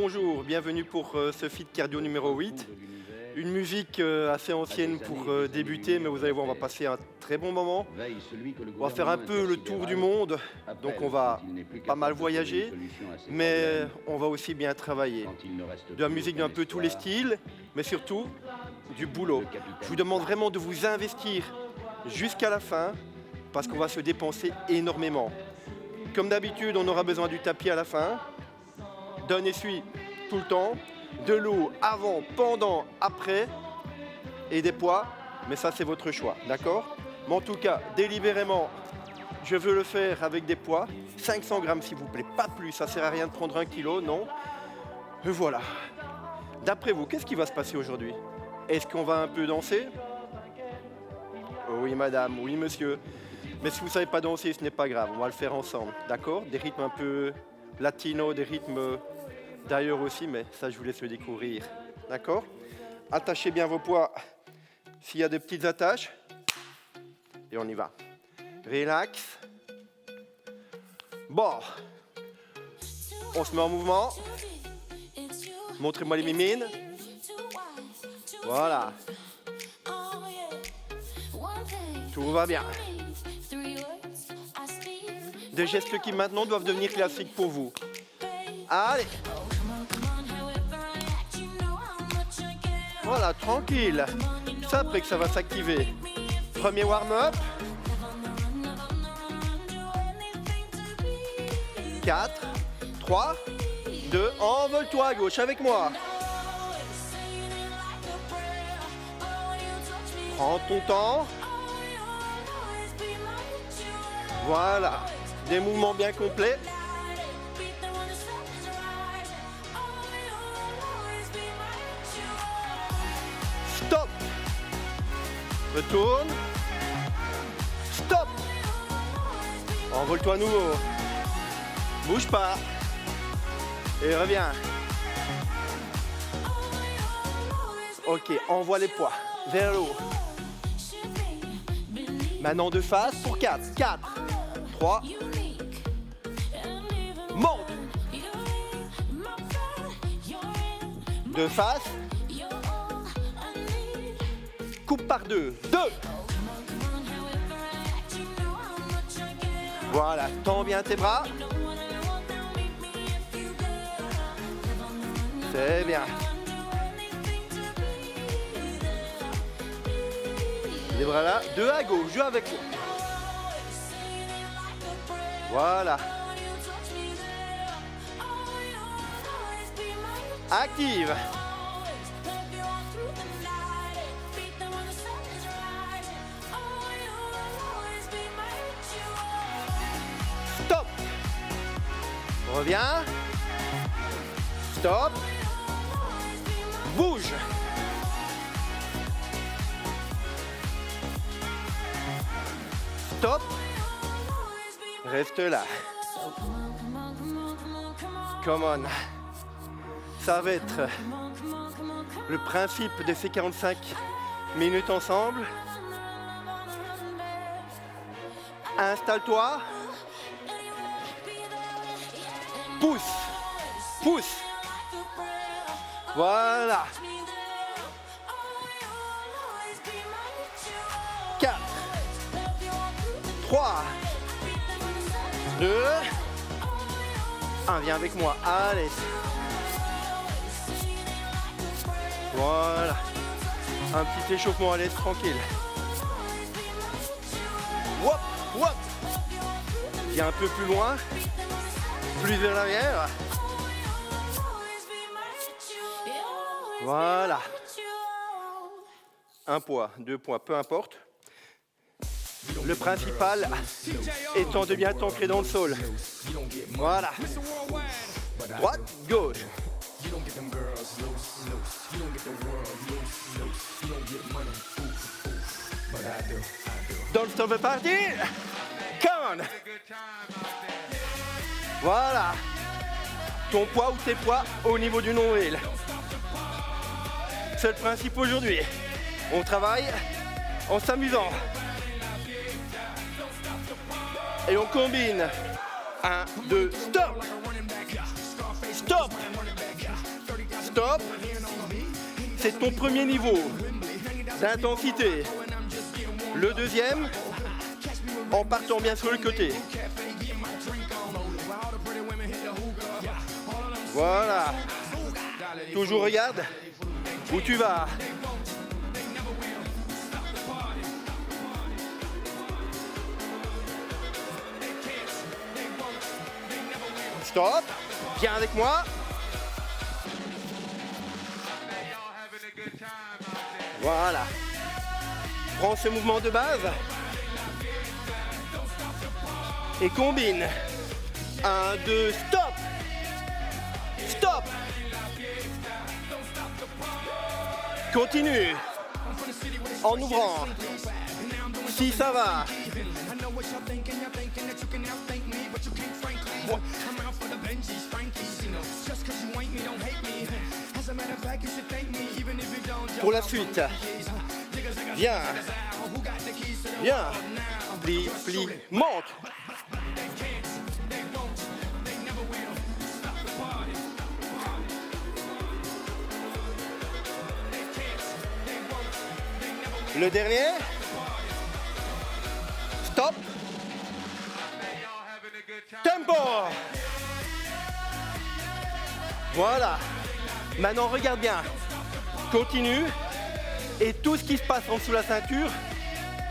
bonjour, bienvenue pour ce Fit Cardio numéro 8. Une musique assez ancienne pour débuter, mais vous allez voir, on va passer un très bon moment. On va faire un peu le tour du monde, donc on va pas mal voyager, mais on va aussi bien travailler. De la musique d'un peu tous les styles, mais surtout du boulot. Je vous demande vraiment de vous investir jusqu'à la fin, parce qu'on va se dépenser énormément. Comme d'habitude, on aura besoin du tapis à la fin, d'un essuie tout le temps, de l'eau avant, pendant, après, et des poids, mais ça c'est votre choix, d'accord? Mais en tout cas, délibérément, je veux le faire avec des poids, 500 grammes s'il vous plaît, pas plus, ça sert à rien de prendre 1 kilo, non. Et voilà. D'après vous, qu'est-ce qui va se passer aujourd'hui? Est-ce qu'on va un peu danser? Oui madame, oui monsieur. Mais si vous ne savez pas danser, ce n'est pas grave, on va le faire ensemble, d'accord? Des rythmes un peu latinos, des rythmes d'ailleurs aussi, mais ça je vous laisse le découvrir, d'accord? Attachez bien vos poids s'il y a de petites attaches. Et on y va. Relax. Bon. On se met en mouvement. Montrez-moi les mimines. Voilà. Tout va bien. Des gestes qui maintenant doivent devenir classiques pour vous. Allez. Voilà, tranquille. C'est après que ça va s'activer. Premier warm-up. 4, 3, 2, envole-toi à gauche avec moi. Prends ton temps. Voilà, des mouvements bien complets. Stop. Retourne. Stop. Envole-toi à nouveau. Bouge pas. Et reviens. Ok, envoie les poids vers le haut. Maintenant de face pour 4. 4, 3. Monte. De face. Coupe par 2. 2. Voilà, tends bien tes bras. C'est bien. Les bras là, 2 à gauche, joue avec moi. Voilà. Active. Stop. Reviens. Stop. Bouge. Stop. Reste là. Come on. Ça va être le principe de ces 45 minutes ensemble. Installe-toi. Pousse. Pousse. Voilà. 4, 3, 2, 1, viens avec moi, allez. Voilà. Un petit échauffement à l'aise, tranquille. Wop, wop. Viens un peu plus loin, plus vers l'arrière. Voilà. 1 poids, 2 poids, peu importe. Le principal étant de bien t'ancrer dans le sol. Voilà. Droite, gauche. Don't stop the party. Come on. Voilà. Ton poids ou tes poids au niveau du nombril. C'est le principe aujourd'hui. On travaille en s'amusant. Et on combine. 1, 2, stop. Stop. Stop. C'est ton premier niveau d'intensité. Le deuxième, en partant bien sur le côté. Voilà. Toujours regarde où tu vas. Stop. Viens avec moi. Voilà. Prends ce mouvement de base et combine. 1, 2, stop. Stop. Continue. En ouvrant. Si ça va. Pour la suite. Viens. Viens. Plie, plie, monte. Le dernier. Stop. Tempo. Voilà. Maintenant, regarde bien. Continue. Et tout ce qui se passe en dessous de la ceinture,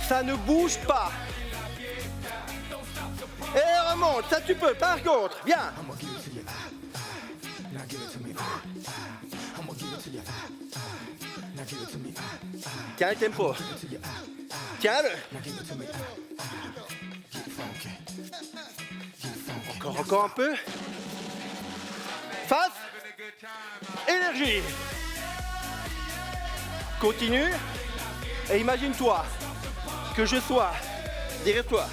ça ne bouge pas. Et remonte. Ça, tu peux. Par contre, viens. Tiens le tempo. Tiens-le. Encore un peu. Face. Énergie. Continue. Et imagine-toi que je sois derrière toi.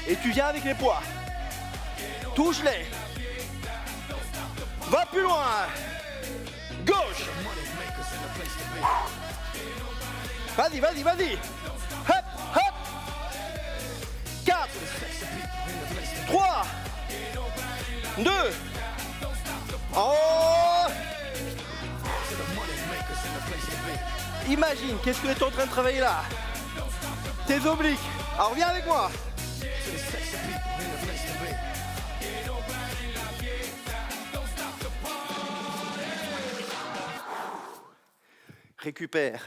Et tu viens avec les poids. Touche-les. Va plus loin. Gauche. Vas-y, vas-y, vas-y. Hop, hop. 4, 3, 2. Oh. Imagine, qu'est-ce que tu es en train de travailler là? Tes obliques. Alors viens avec moi. Récupère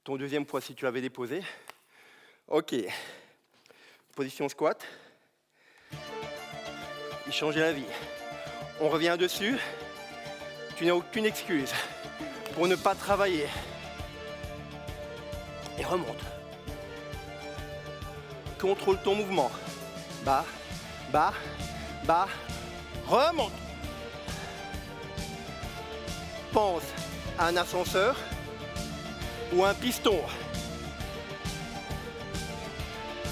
ton deuxième poids si tu l'avais déposé. Ok. Position squat. Il changeait la vie. On revient dessus. Tu n'as aucune excuse pour ne pas travailler. Et remonte. Contrôle ton mouvement. Bas, bas, bas. Remonte. Pense à un ascenseur ou un piston.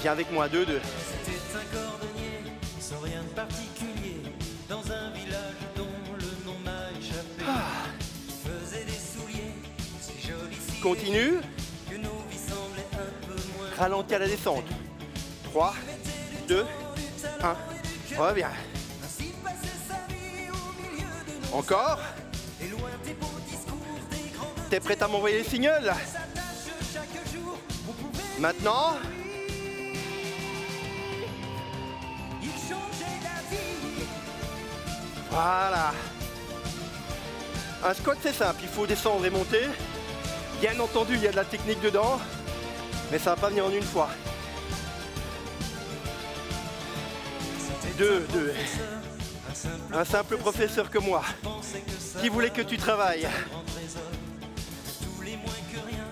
Viens avec moi, 2-2. C'était un cordonnier, sans rien de particulier, dans un village dont le nom m'a échappé. Il faisait des souliers, si jolis si Continue. que nos vies semblaient un peu moins. Ralentis à la descente. 3, 2, 1. Reviens. Ainsi passait sa vie au milieu de nos Encore. et loin des beaux discours des grandes T'es prêt à m'envoyer les signaux? s'attachent chaque jour. On pouvait Maintenant. il changeait d'avis. Voilà. Un squat c'est simple, il faut descendre et monter. Bien entendu, il y a de la technique dedans, mais ça va pas venir en une fois. 2, 2. Un simple professeur comme moi, qui voulait que tu travailles. Tous les moins que rien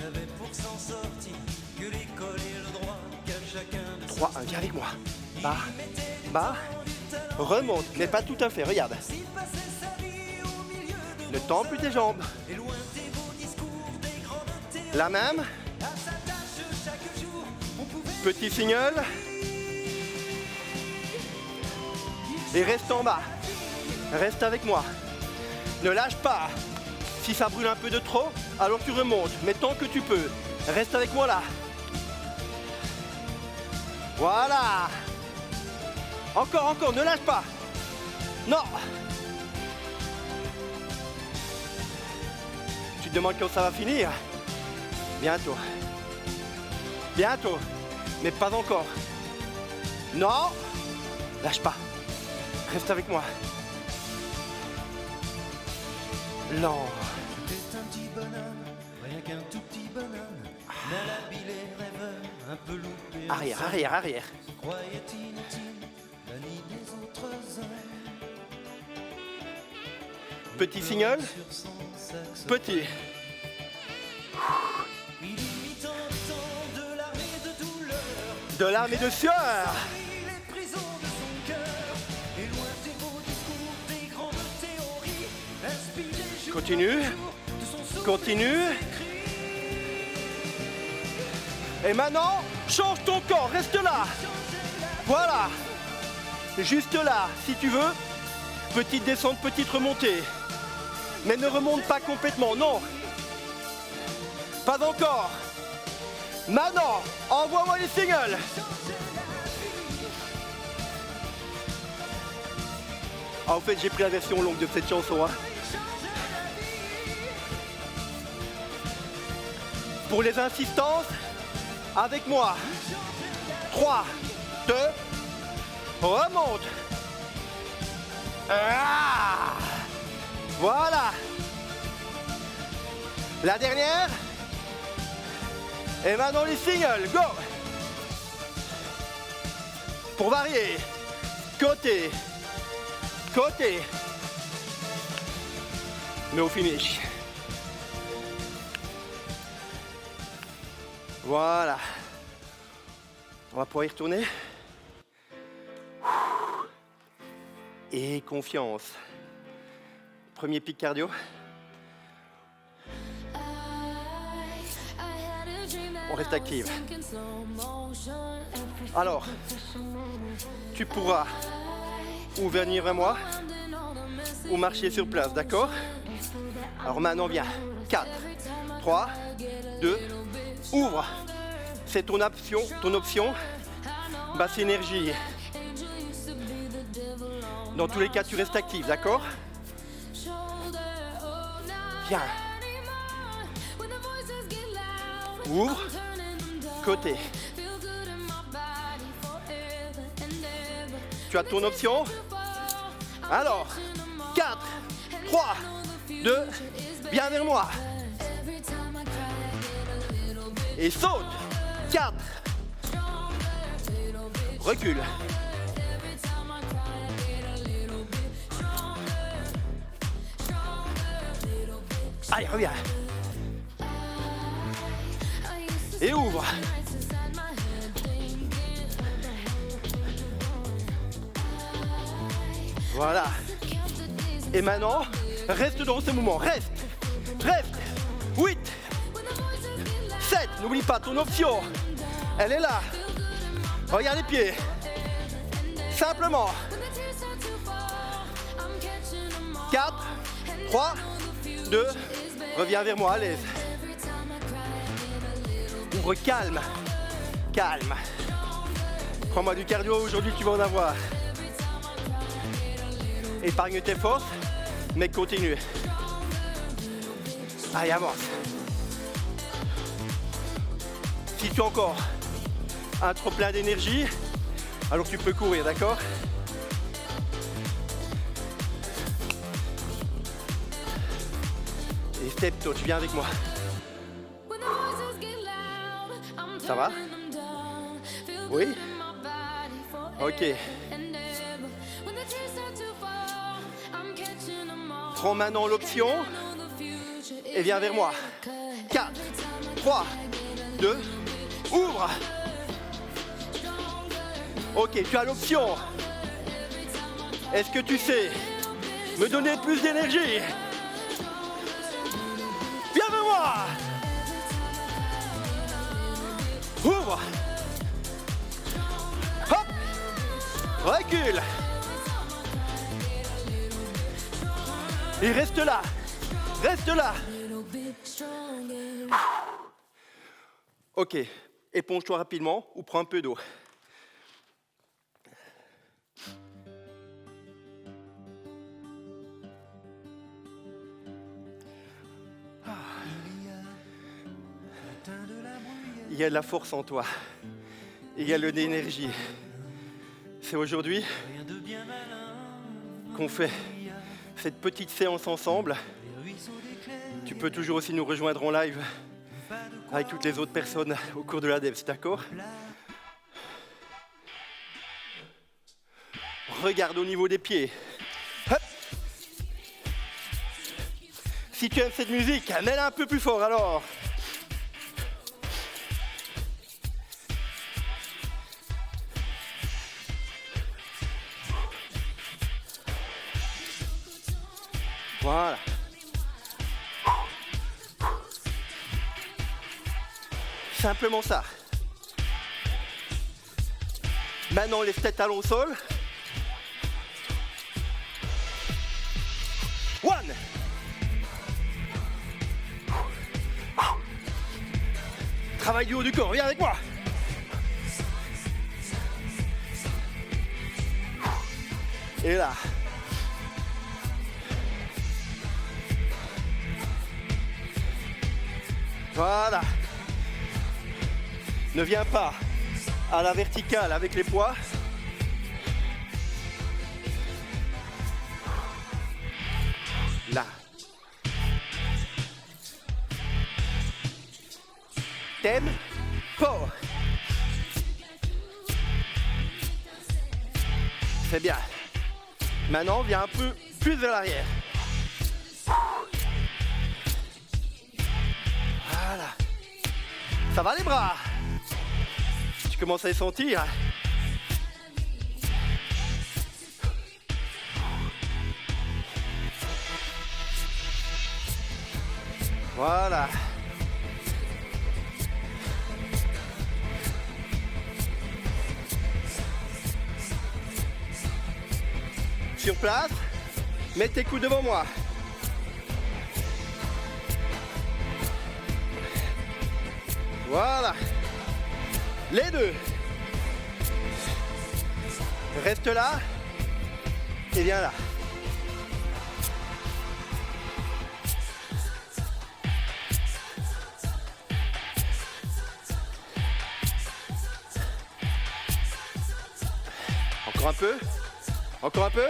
n'avaient pour s'en sortir que l'école et le droit qu'à chacun de 3, 1, viens avec moi. Bas, bas, remonte, mais pas tout à fait, regarde. s'il passait sa vie au milieu de Ne tends plus tes jambes. et loin des beaux discours des grandes théories. La même, À sa tâche chaque jour, on pouvait petit signal. Et reste en bas. Reste avec moi. Ne lâche pas. Si ça brûle un peu de trop, alors tu remontes. Mais tant que tu peux. Reste avec moi là. Voilà. Encore, encore, ne lâche pas. Non. Tu te demandes quand ça va finir? Bientôt. Bientôt. Mais pas encore. Non! Lâche pas. Reste avec moi. Lent. C'était un petit bonhomme, rien qu'un tout petit bonhomme, malhabile et rêveur, un peu loupé. Arrière, arrière, arrière. Croyait inutile la nuit des autres hommes. Petit signal. Sur son saxophone. Petit. Il y mit tant de larmes et de douleur, De larmes et de sueur. il les prisons de son cœur, et loin des beaux discours, des grandes théories, inspirés jour Continue. après jour de son souffle Continue. Et maintenant, change ton corps. Reste là. Voilà. Juste là, si tu veux. Petite descente, petite remontée. Mais ne remonte pas complètement, non. Pas encore. Maintenant, envoie-moi les singles. Ah, en fait, j'ai pris la version longue de cette chanson. Hein. Pour les insistances, avec moi. 3, 2, remonte. Ah, voilà. La dernière. Et maintenant les singles, go. Pour varier. Côté. Côté. Mais au finish. Voilà. On va pouvoir y retourner. Et confiance. Premier pic cardio. On reste active. Alors, tu pourras ou venir vers moi ou marcher sur place, d'accord? Alors maintenant, viens. 4, 3, 2, ouvre. C'est ton option. Basse énergie. Dans tous les cas, tu restes actif, d'accord? Viens. Ouvre. Côté. Tu as ton option. Alors, 4, 3, 2, viens vers moi. Et saute. 4. Recule. Allez, reviens. Et ouvre. Voilà. Et maintenant, reste dans ce mouvement. Reste. 8. 7. N'oublie pas ton option. Elle est là. Regarde les pieds. Simplement. 4, 3, 2, reviens vers moi, à l'aise. Ouvre calme. Calme. Prends-moi du cardio, aujourd'hui tu vas en avoir. Épargne tes forces, mais continue. Allez, avance. Si tu as encore un trop plein d'énergie, alors tu peux courir, d'accord? Et step toi, tu viens avec moi. Ça va? Oui? Ok. Prends maintenant l'option et viens vers moi. 4, 3, 2, ouvre. Ok, tu as l'option. Est-ce que tu sais me donner plus d'énergie? Viens vers moi. Ouvre. Hop. Recule. Et reste là. Reste là. Ok. Éponge-toi rapidement ou prends un peu d'eau. il y a de la force en toi. Il y a de l'énergie. C'est aujourd'hui qu'on fait cette petite séance ensemble. Tu peux toujours aussi nous rejoindre en live avec toutes les autres personnes au cours de la DEPS, d'accord? Regarde au niveau des pieds. Hop. Si tu aimes cette musique, mets-la un peu plus fort alors. Voilà. Simplement ça. Maintenant, les têtes talons au sol. One. Travail du haut du corps, viens avec moi. Et là. Voilà. Ne viens pas à la verticale avec les poids. Là. Tempo. C'est bien. Maintenant, viens un peu plus vers l'arrière. Voilà. Ça va les bras? Tu commences à les sentir? Voilà. Sur place, mets tes coudes devant moi. Voilà. Les deux. Reste là et viens là. Encore un peu. Encore un peu.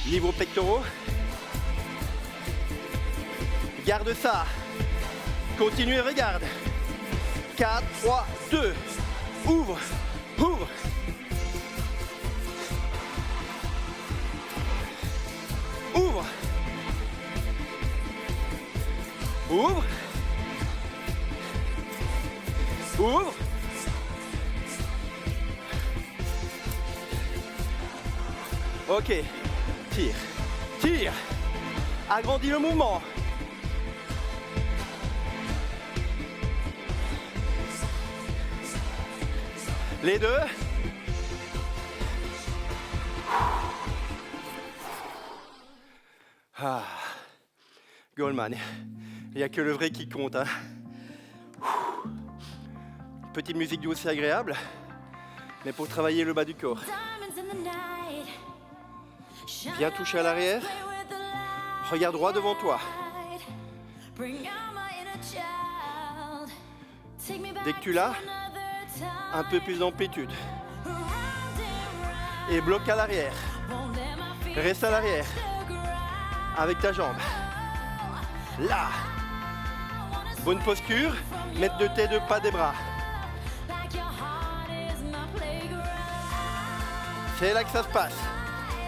Livre aux pectoraux. Garde ça. Continue et regarde. 4, 3, 2. Ouvre. Ouvre. Ouvre. Ouvre. Ouvre. Ok. Tire. Tire. Agrandis le mouvement. Les deux. Ah. Goldman. Il n'y a que le vrai qui compte. Hein. Petite musique douce et agréable, mais pour travailler le bas du corps. Viens toucher à l'arrière. Regarde droit devant toi. Dès que tu l'as, un peu plus d'amplitude. Et bloque à l'arrière. Reste à l'arrière. Avec ta jambe. Là. Bonne posture. Mettre de tes deux pas des bras. C'est là que ça se passe.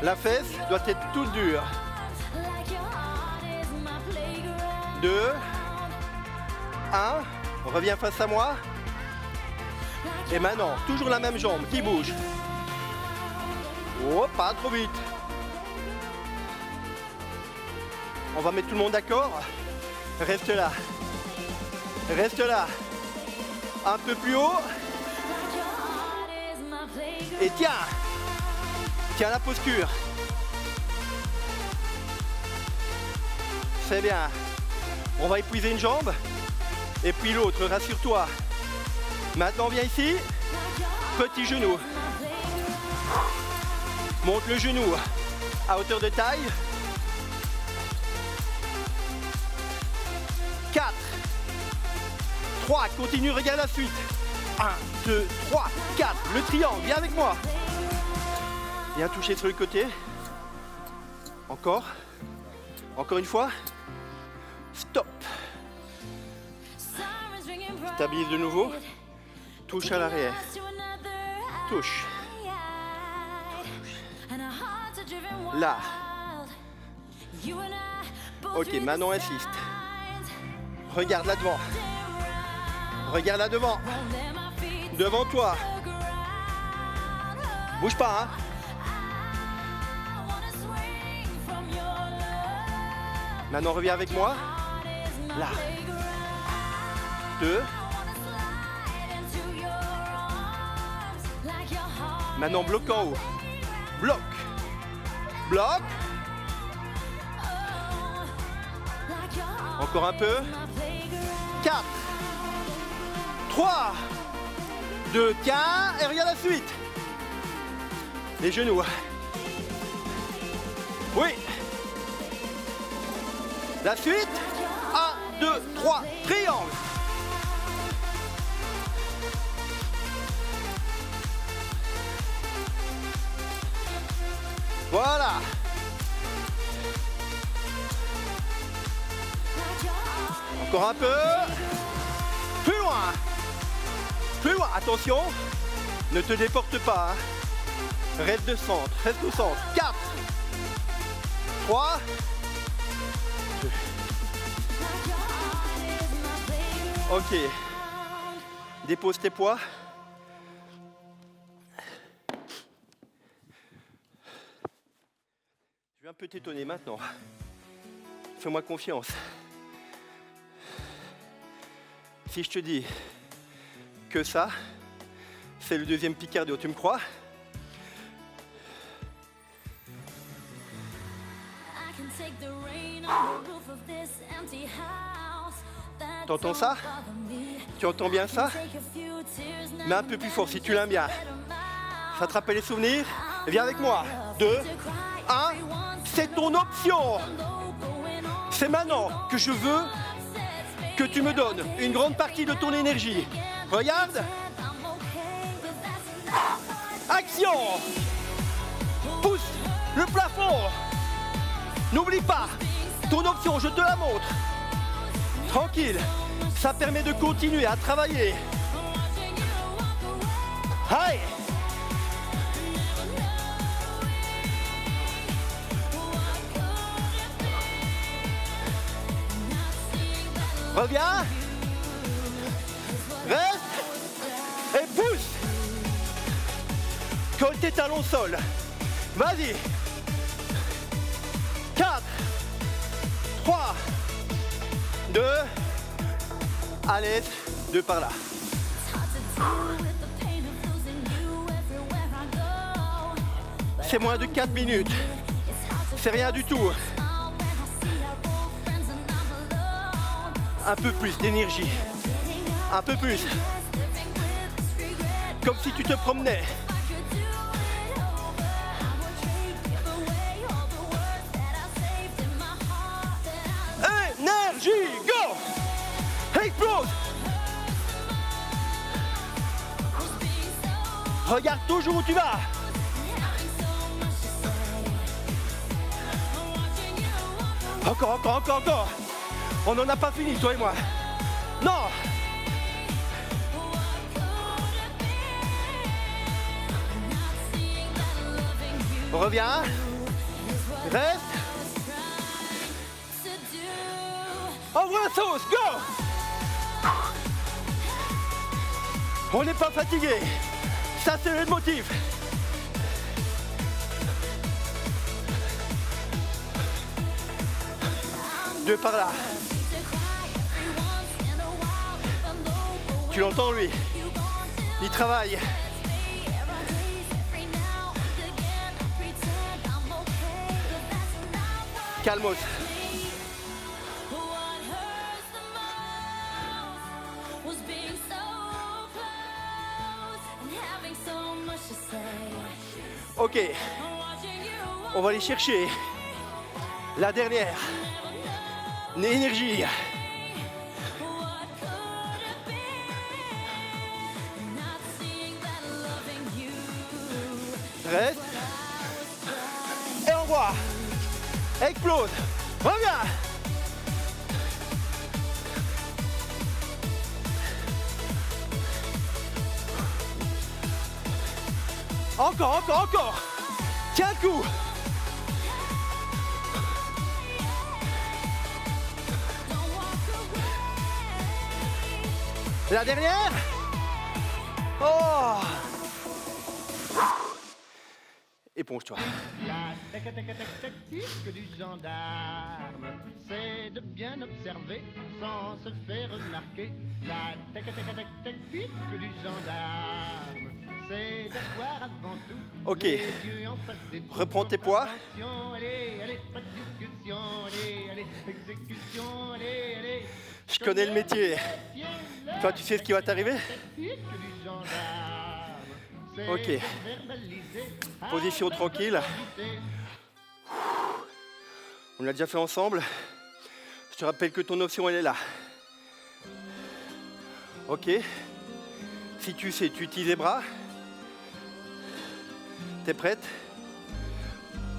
La fesse doit être toute dure. 2, 1, reviens face à moi. Et maintenant, toujours la même jambe qui bouge. Oh, pas trop vite. On va mettre tout le monde d'accord. Reste là. Reste là. Un peu plus haut. Et tiens. Tiens la posture. C'est bien. On va épuiser une jambe. Et puis l'autre, rassure-toi. Maintenant, viens ici. Petit genou. Monte le genou à hauteur de taille. 4, 3, continue, regarde la suite. 1, 2, 3, 4, le triangle, viens avec moi. Viens toucher sur le côté. Encore. Encore une fois. Stop. Stabilise de nouveau. Touche à l'arrière. Touche. Là. Ok, maintenant insiste. Regarde là devant. Regarde là devant. Devant toi. Bouge pas, hein. Maintenant reviens avec moi. Là. 2. Maintenant bloc en haut. Bloc. Bloc. Encore un peu. 4. 3. 2. Tiens. Et regarde la suite. Les genoux. Oui. La suite. 1, 2, 3. Triangle. Voilà. Encore un peu. Plus loin. Plus loin. Attention. Ne te déporte pas. Hein. Reste de centre. Reste au centre. 4. 3. 2. Ok. Dépose tes poids. Je vais un peu t'étonner maintenant. Fais-moi confiance. Si je te dis que ça, c'est le deuxième pic cardio, tu me crois? T'entends ça? Tu entends bien ça? Mais un peu plus fort si tu l'aimes bien. Ça te rappelle les souvenirs? Viens avec moi. 2, 1, c'est ton option. C'est maintenant que je veux que tu me donnes une grande partie de ton énergie. Regarde. Action. Pousse le plafond. N'oublie pas, ton option, je te la montre. Tranquille, ça permet de continuer à travailler. Allez. Reviens. Reste. Et pousse. Colle tes talons au sol. Vas-y. 4, 3, 2, allez, 2 par là. C'est moins de 4 minutes. C'est rien du tout. Un peu plus d'énergie. Un peu plus. Comme si tu te promenais. Énergie, go! Explose! Regarde toujours où tu vas. Encore. On n'en a pas fini, toi et moi. Non! Reviens. Reste. Envoie la sauce, go! On n'est pas fatigué. Ça, c'est le motif. Deux par là. Tu l'entends, lui? Il travaille. Calmos. Ok, on va aller chercher la dernière énergie. Reste. Et envoie. Explose. Reviens. Encore, encore, encore. Tiens le coup. La dernière. Oh. Éponge-toi. La tactique du gendarme, c'est de bien observer sans se faire remarquer. La tactique du gendarme, c'est d'avoir avant tout. Ok. Les yeux en face des Reprends tes poids. Attention, allez, allez, pas de discussion, allez, allez, exécution, allez, allez. Je connais le métier. Toi, tu sais ce qui va t'arriver? Ok. Position tranquille. On l'a déjà fait ensemble. Je te rappelle que ton option, elle est là. Ok. Si tu sais, tu utilises les bras. T'es prête?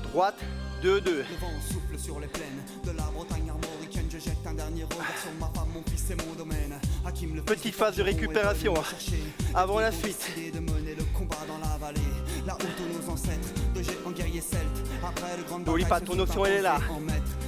Droite, 2, 2. Le vent souffle sur les plaines de la Bretagne armoricaine. Je jette un dernier regard sur ma femme, mon fils et mon domaine. Hakim, le Petite phase de récupération avant la suite. de mener le combat dans la vallée, là où tous nos ancêtres de géants guerriers celtes. Après le grand N'oublie pas, ton option, elle est là.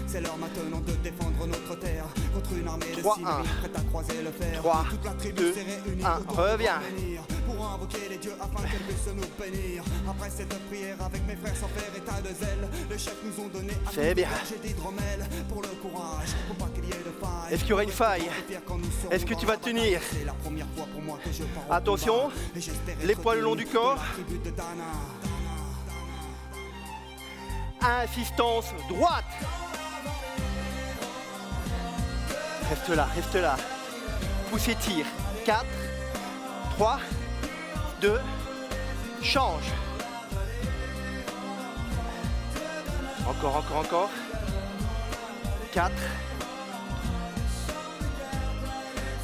C'est l'heure maintenant de défendre notre terre contre une armée de 3, cimmeries prête à croiser le fer. 3, Toute la tribu 2, s'est réunie 1, autour de reviens. l'avenir pour invoquer les dieux afin qu'elle puisse nous bénir. Après cette prière avec mes frères sans faire état de zèle, les chefs nous ont donné à C'est bien. j'ai d'hydromel pour le courage, pour pas qu'il y ait de faille. Est-ce qu'il y aura une faille? Est-ce que tu vas tenir? C'est la première fois pour moi que je pars au Attention, combat. Et j'espère les être poids le long digne du corps. de la tribu de Dana. Insistance droite. Reste là, reste là. Pousse et tire. 4, 3, 2, change. Encore, encore, encore. 4.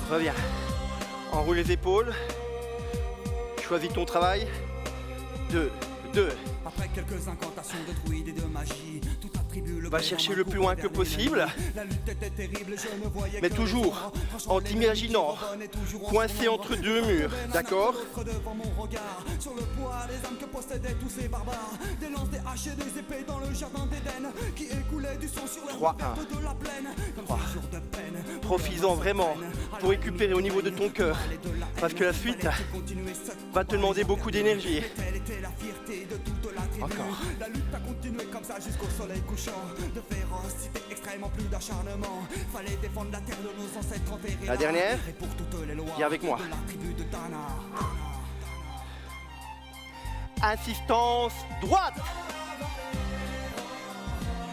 Reviens. Enroule les épaules. Choisis ton travail. 2, 2. Après quelques incantations de druides et de magie, toute la tribu Va chercher le plus loin que possible. La lutte était terrible, je ne voyais Mais que toujours les morts. en t'imaginant coincé entre deux murs, d'accord? Devant mon regard, sur le poids des âmes que possédaient tous ces barbares, des lances, des haches et des épées dans le jardin d'Éden, qui écoulaient du sang sur les 3, routes vertes de la plaine, comme 3. ces jours de peine. Profites-en vraiment pour récupérer au niveau de ton cœur. Parce que la suite va te demander beaucoup d'énergie. Telle était la fierté de toute la tribu. Encore. La lutte a continué comme ça jusqu'au soleil couchant. De férocité extrêmement plus d'acharnement. Fallait défendre la terre de nos ancêtres enterrés. La dernière. Et pour toutes les lois Viens avec moi. de la tribu de Dana. Insistance droite.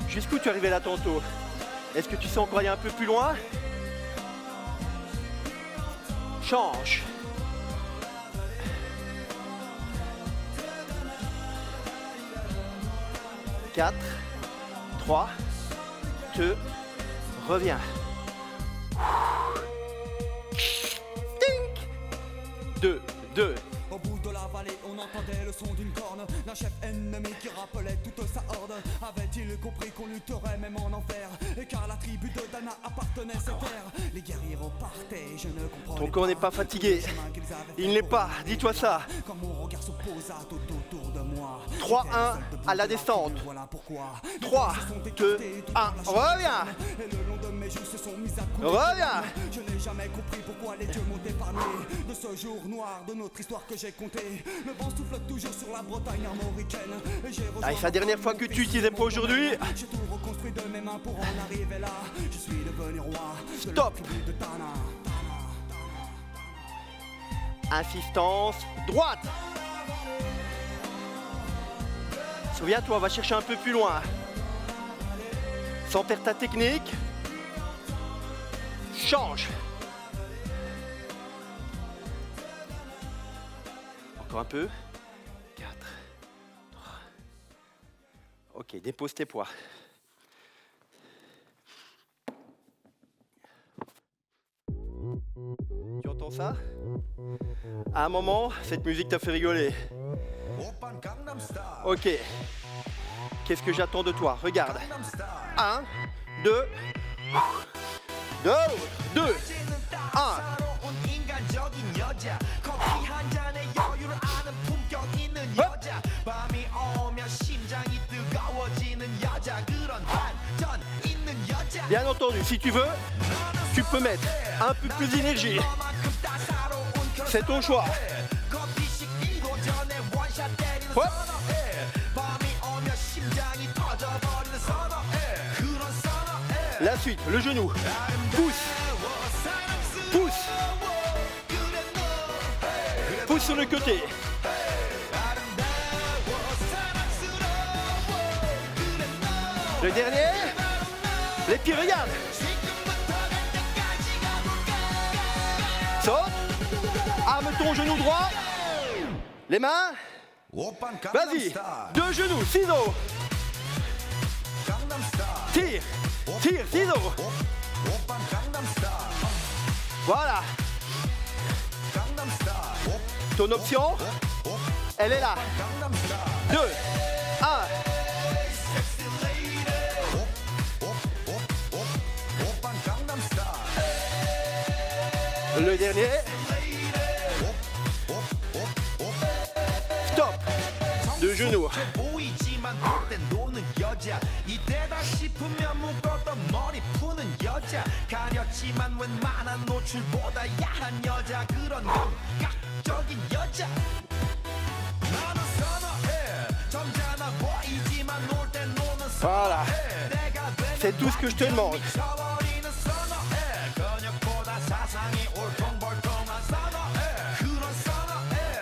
Jusqu'où tu es arrivé là tantôt? Est-ce que tu sais encore aller un peu plus loin? Change. « 4, 3, 2, reviens. 2, 2. Au bout de la vallée, on entendait le son d'une corne d'un chef ennemi qui rappelait toute sa horde. Avait-il compris qu'on lutterait même en enfer? Et car la tribu de Dana appartenait à ces terres. Les guerriers repartaient, je ne comprends pas. Ton corps n'est pas fatigué. Il n'est pas, dis-toi ça. Quand mon regard se posa tout autour de moi. 3, 1, à la descente. Voilà pourquoi. 3, 2, 1, reviens. Et le long de mes joues se sont mises à couler. Reviens. Je n'ai jamais compris pourquoi les dieux m'ont épargné de ce jour noir de notre histoire que j'ai compté. Le vent souffle toujours sur la Bretagne armoricaine. Et j'ai rejoint C'est la dernière fois que tu utilisais pas aujourd'hui. J'ai tout reconstruit de mes mains pour en arriver là. Je suis devenu roi. de Stop. la tribu de Dana. Insistance droite. Souviens-toi, va chercher un peu plus loin. Sans perdre ta technique. Change. Encore un peu. 4, 3. Ok, dépose tes poids. Tu entends ça? À un moment, cette musique t'a fait rigoler. Ok. Qu'est-ce que j'attends de toi? Regarde. 1, 2, 2, 2, 1. Bien entendu, si tu veux, tu peux mettre un peu plus d'énergie. C'est ton choix. Hop. La suite, le genou. Pousse. Pousse. Pousse sur le côté. Le dernier. Les pieds, regarde. Saute. Arme ton genou droit. Les mains. Vas-y. Deux genoux, ciseaux. Tire. Tire, ciseaux. Voilà. Ton option, elle est là. 2, 1. Le dernier. Stop. Deux genoux. Voilà. C'est tout ce que je te demande.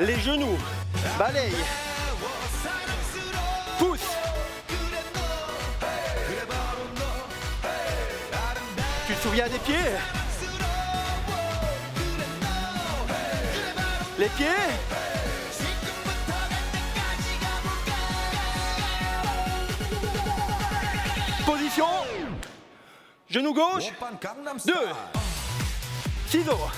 Les genoux, balaye, pousse. Tu te souviens des pieds? Les pieds? Position. Genou gauche. 2. Ciseaux.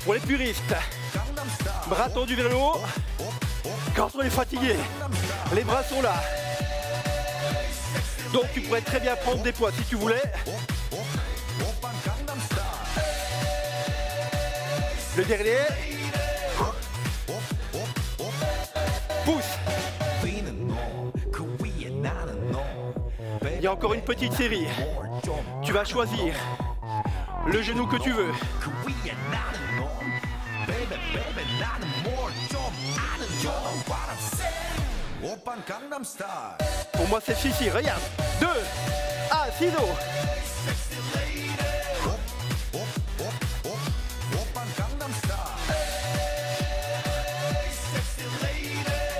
Pour les puristes, bras tendus vers le haut. Quand on est fatigué, les bras sont là. Donc tu pourrais très bien prendre des poids si tu voulais. Le dernier. Pousse. Il y a encore une petite série. Tu vas choisir le genou que tu veux. Pour moi c'est ici, regarde. 2, 1, ciseaux.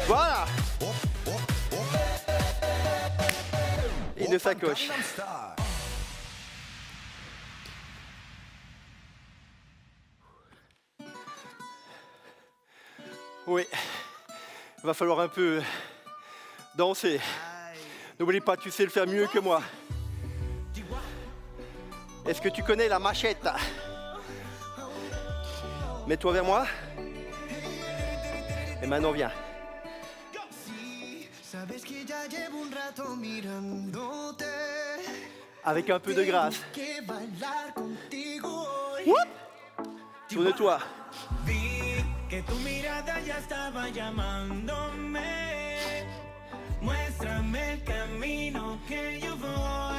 Voilà. Une sacoche. Oui, il va falloir un peu danser. N'oublie pas, tu sais le faire mieux que moi. Est-ce que tu connais la machette? Mets-toi vers moi. Et maintenant, viens. Avec un peu de grâce. Tourne-toi. Que tu mirada ya estaba llamándome. Muéstrame el camino que yo voy.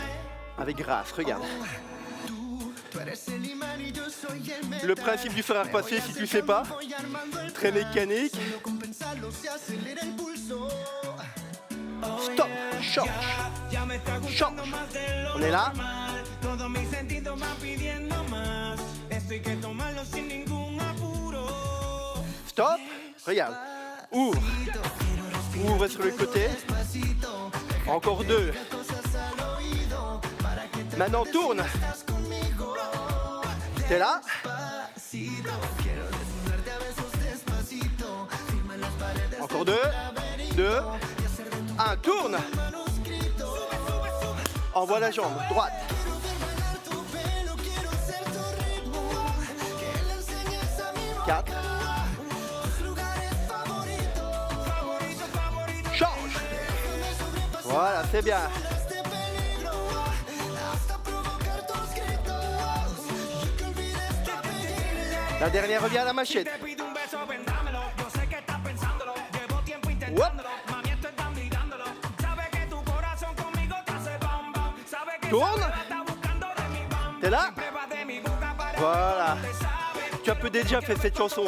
Avec grâce, regarde. Le principe du fer à repasser, si tu sais pas, très mécanique. Stop, change. Change. On est là. Stop, regarde, ouvre, ouvre sur le côté, encore 2, maintenant tourne, t'es là, encore 2, 1, tourne, envoie la jambe, droite, 4. Change. Voilà, c'est bien. La dernière revient à la machette. Hop. Tourne. T'es là? Voilà. Tu as peut-être déjà fait cette chanson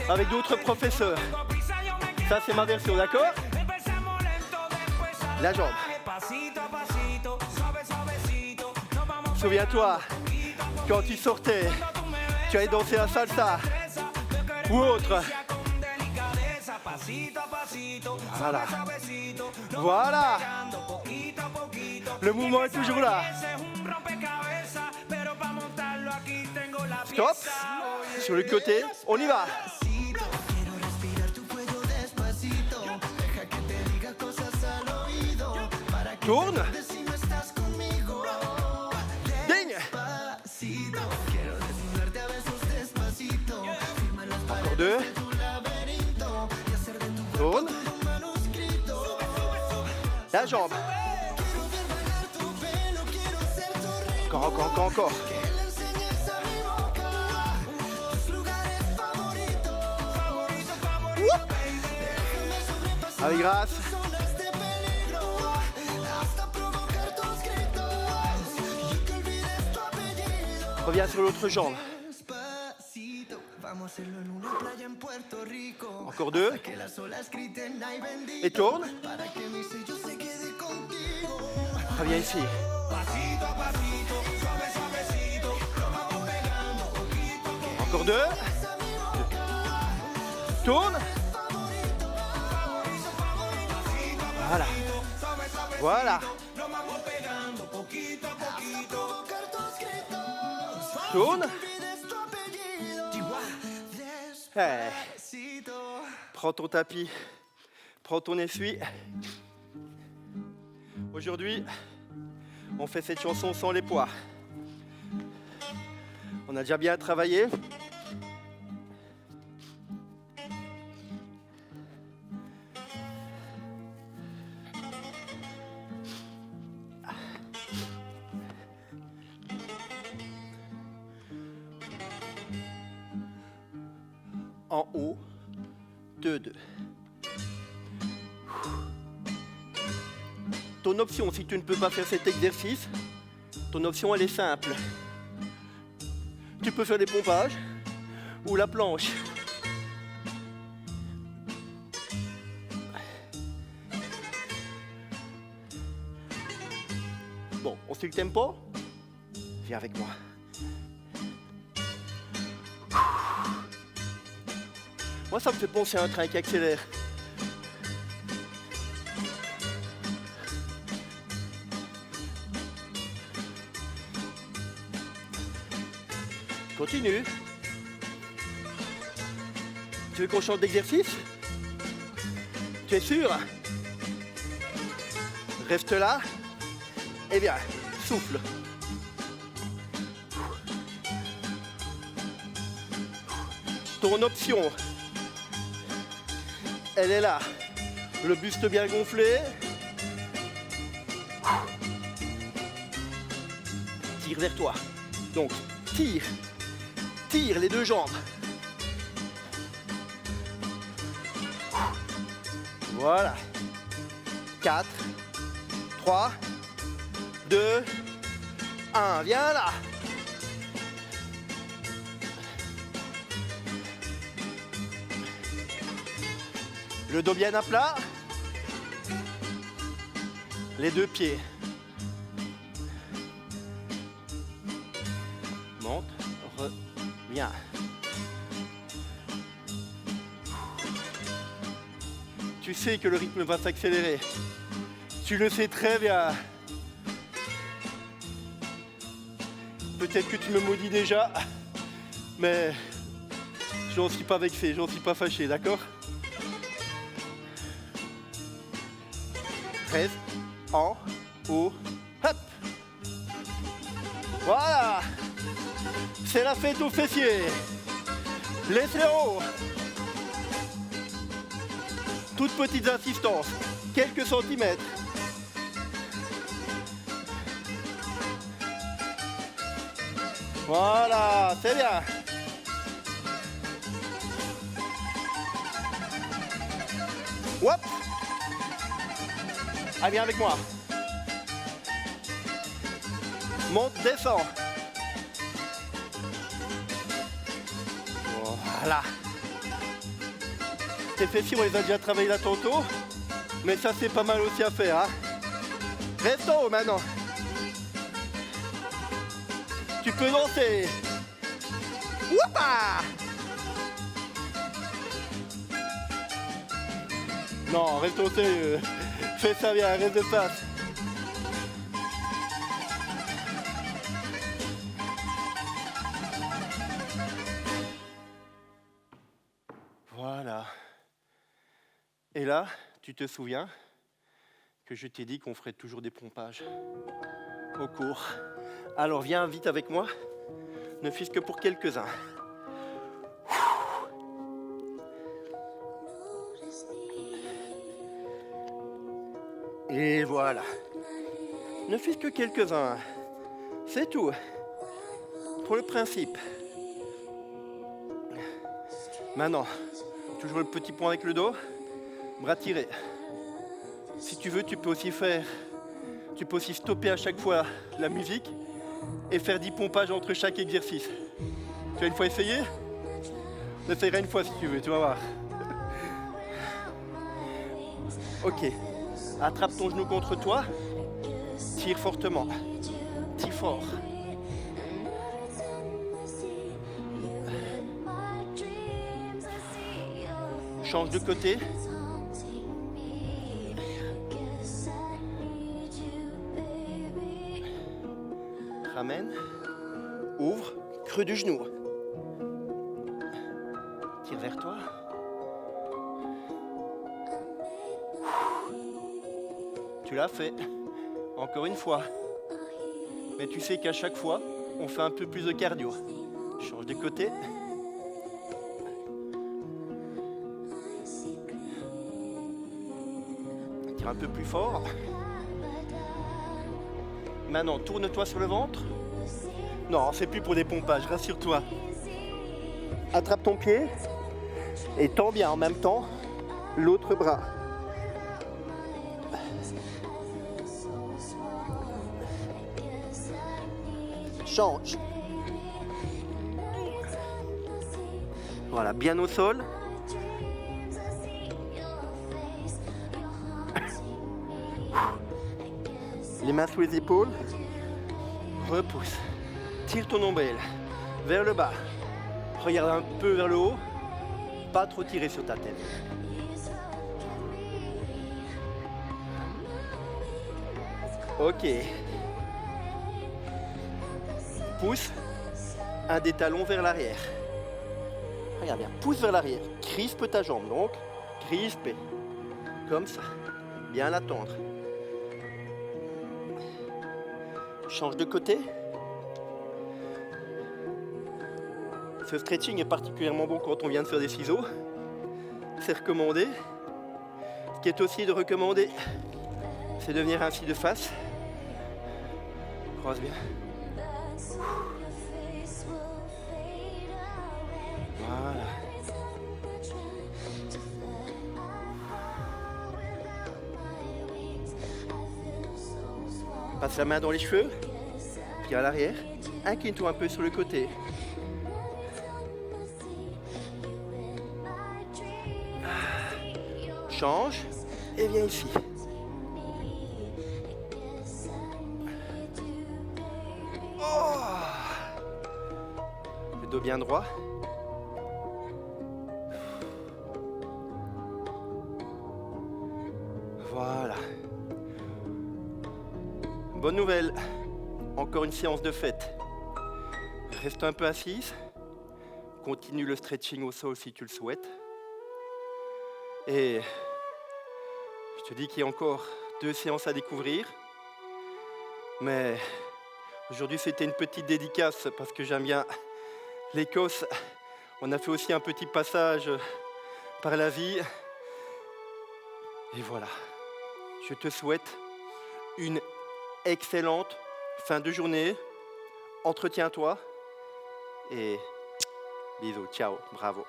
avec d'autres professeurs. Ça, c'est ma version, d'accord? La jambe. Souviens-toi, quand tu sortais, tu allais danser la salsa ou autre. Voilà. Voilà. Le mouvement est toujours là. Stop. Sur le côté, on y va. Tourne. Digne. Encore 2. Tourne. La jambe. Encore. Whoop. Avec grâce. Reviens sur l'autre jambe. Encore 2. Et tourne. Reviens ici. Encore 2. Tourne. Voilà. Voilà. Tourne. Hey. Prends ton tapis. Prends ton essuie. Aujourd'hui, on fait cette chanson sans les poids. On a déjà bien travaillé. En haut, 2-2. Ton option, si tu ne peux pas faire cet exercice, ton option, elle est simple. Tu peux faire des pompages ou la planche. Bon, on suit le tempo? Viens avec moi. Moi, ça me fait penser à un train qui accélère. Continue. Tu veux qu'on change d'exercice? Tu es sûr? Reste là. Et bien, souffle. Ton option, elle est là. Le buste bien gonflé. Tire vers toi. Donc, tire. Tire les deux jambes. Voilà. 4, 3, 2, 1. Viens là. Le dos bien à plat. Les deux pieds. Monte, reviens. Tu sais que le rythme va s'accélérer. Tu le sais très bien. Peut-être que tu me maudis déjà, mais j'en suis pas vexé, j'en suis pas fâché, d'accord? Reste en haut, hop. Voilà. C'est la fête aux fessiers. Laissez haut. Toutes petites insistances, quelques centimètres. Voilà, c'est bien. Hop. Ah, viens avec moi. Monte, descends. Voilà. Tes fessiers, on les a déjà travaillés là tantôt. Mais ça, c'est pas mal aussi à faire. Hein. Reste en haut maintenant. Tu peux danser. Woupa! Non, reste au sérieux. Fais ça bien, reste de face. Voilà. Et là, tu te souviens que je t'ai dit qu'on ferait toujours des pompages au cours. Alors viens vite avec moi, ne fût-ce que pour quelques-uns. Et voilà. Ne fût-ce que quelques-uns. C'est tout. Pour le principe. Maintenant, toujours le petit point avec le dos. Bras tirés. Si tu veux, tu peux aussi stopper à chaque fois la musique et faire 10 pompages entre chaque exercice. Tu as une fois essayé? On essaiera une fois si tu veux, tu vas voir. Ok. Attrape ton genou contre toi. Tire fortement. Tire fort. Change de côté. Ramène. Ouvre. Creux du genou. Tire vers toi. Tu l'as fait. Encore une fois. Mais tu sais qu'à chaque fois, on fait un peu plus de cardio. Change de côté. Tire un peu plus fort. Maintenant, tourne-toi sur le ventre. Non, c'est plus pour des pompages, rassure-toi. Attrape ton pied et tends bien en même temps l'autre bras. Change. Voilà, bien au sol. Les mains sous les épaules. Repousse. Tire ton nombril vers le bas. Regarde un peu vers le haut. Pas trop tirer sur ta tête. Ok. Pousse un des talons vers l'arrière. Regarde bien, pousse vers l'arrière. Crispe ta jambe donc. Crispe. Comme ça. Bien la tendre. Change de côté. Ce stretching est particulièrement bon quand on vient de faire des ciseaux. C'est recommandé. Ce qui est aussi de recommander, c'est de venir ainsi de face. Croise bien. Voilà. Passe la main dans les cheveux, puis à l'arrière. Incline-toi un peu sur le côté. Change et viens ici. Oh, le dos bien droit. Voilà. Bonne nouvelle. Encore une séance de fête. Reste un peu assise. Continue le stretching au sol si tu le souhaites. Et je te dis qu'il y a encore 2 séances à découvrir. Mais aujourd'hui, c'était une petite dédicace parce que j'aime bien l'Écosse On a fait aussi un petit passage par la vie. Et voilà. Je te souhaite une excellente fin de journée. Entretiens-toi. Et bisous, ciao, bravo.